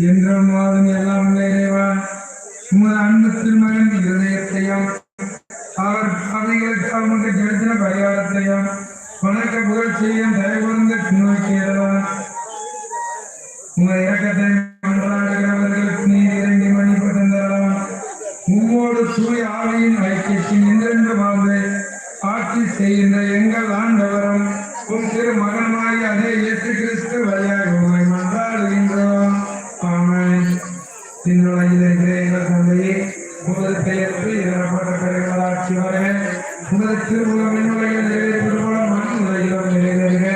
என்றும் எல்லாம் நிறைவான் உமது அன்பத்தில் மகிழ்ந்த இருதயத்தையும் அவர் அவைகளுக்கு அவனுக்கு கிடைத்த பரிகாரத்தையும் வணக்க புகழ்ச்சியையும் தயவுந்த நோக்கியதான் உமது இறக்கத்தை கொண்டாடுகிறவர்களுக்கு நீர் இறங்கி மணிப்பட்டிருந்தாலும் உம்மோடு தூய ஆவியின் ஐக்கியத்தின் இன்றென்று வாழ்ந்து ஆட்சி செய்கின்ற எங்கள் ஆண்டவரும் உன் திரு மகனுமாய் அதே இயேசு கிறிஸ்து வழியாக உண்மை மன்றாடுகின்றோம். ஆமென். எங்கள் தந்தையே, உமது பெயருக்கு ஏறப்பட்ட பெயர்கள் ஆட்சி வர உமது திருமுகம் என்னுடைய நிறைவேறுவது போல மண் உலகிலும் நிறைவேறுக.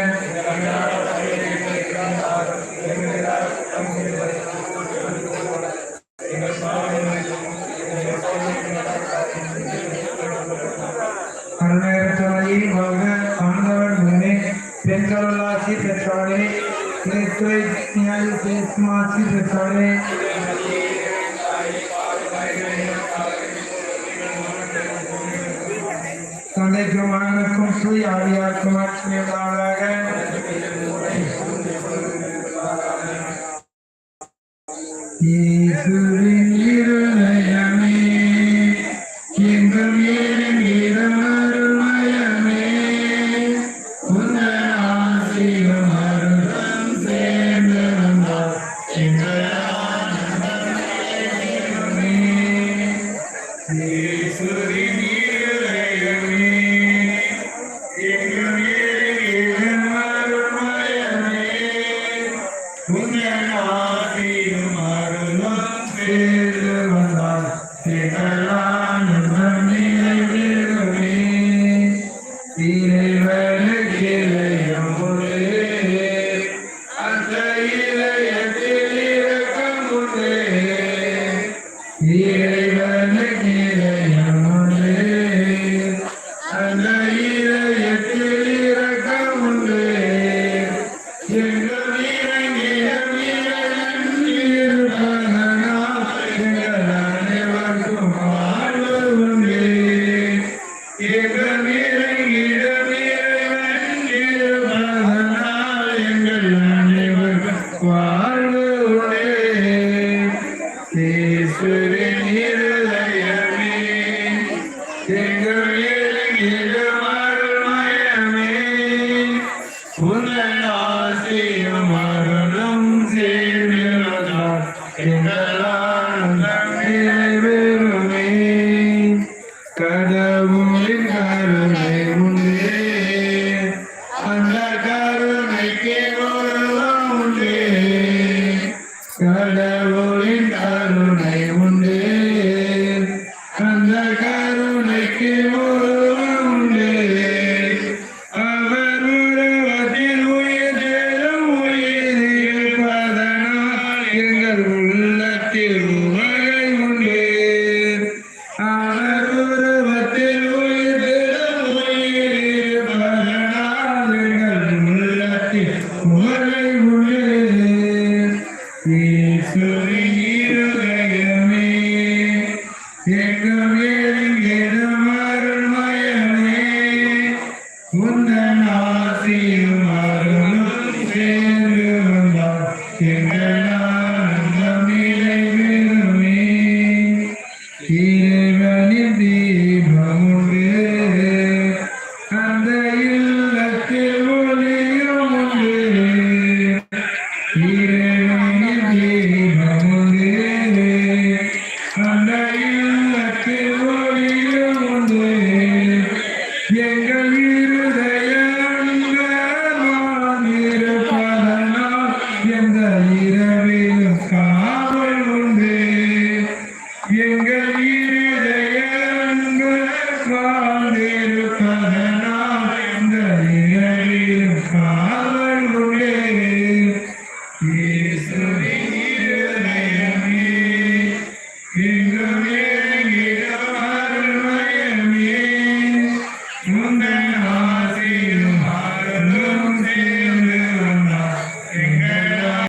அருணேற்றமையை வாழ்க ஆண்டவர் முன்னே பெண்களாசி பெற்றாரே மாசி பெற்றாரே தந்தைக்கும் மகனுக்கும் தூய் ஆவியாருக்கும் ஆட்சியதாக இயேசுவின் இருதயமே எங்கள் இறங்கிடும் அருள்மயமே உங்கள் ஆசையும் அருளும் சேர்ந்து வந்தார் எங்கள் ஆனந்தமே. இயேசுவின் இருதயமே எங்கள் இறங்கிடும் அருள்மயமே உங்கள் ஆசையும் அருளும் சேர்ந்து வந்தார் எங்கள் ஆனந்தம் நிறைவேறுமே. இறைவனுக்கு இதயம் உண்டு, அந்த இதயத்தில் இரக்கம் உண்டு. இறைவனுக்கு இதயம் உண்டு, அந்த இதயத்தில் இரக்கம் உண்டு. எங்கள் இறங்கிடம் இருப்பதனால் எங்கள் அனைவருக்கும் வாழ்வு உண்டு. எங்கள் இறங்கிடம் இருப்பதனால் எங்கள் அனைவருக்கும் வாழ்வு உண்டு. இயேசுவின் இருதயமே எங்கள் இறங்கிடம் அருள்மயமே உங்கள் ஆசையும் அருளும் சேர்ந்து வந்தார் எங்கள் ஆனந்தம் நிறைவேறுமே. கடவுளின் கருணை உண்டு, அந்த கருணைக்கு உருவம் உண்டு. கடவுளின் கருணை உண்டு, அந்த கருணைக்கு உருவம் உண்டு. அவர் உருவத்தில் உயிர் தேடும் உயிர் இருப்பதனால் எங்கள் உள்ளத்தில் உவகை உண்டு. அவர் உருவத்தில் உயிர் தேடும் உயிர் இருப்பதனால் எங்கள் உள்ளத்தில் உவகை உண்டு. இயேசுவின் இருதயமே எங்கள் இறங்கிடும் அருள்மயமே உந்தன் ஆசையும் அருளும் சேர்ந்து வந்தார் எங்கள் ஆனந்தம் நிறைவேறுமே. இறைவனின் தீபம் உண்டு, அந்த இல்லத்தில் ஒளியும் உண்டு. இறைவனின் தீபம் உண்டு, அந்த இல்லத்தில் ஒளியும் உண்டு. எங்கள் இருதயங்கள் இருப்பதனால் எந்த இரவிலும் காவல் உண்டு. எங்கள் இருதயங்கள் வாழ்ந்திருப்பதனால் எந்த இரவிலும் காவல் உண்டு.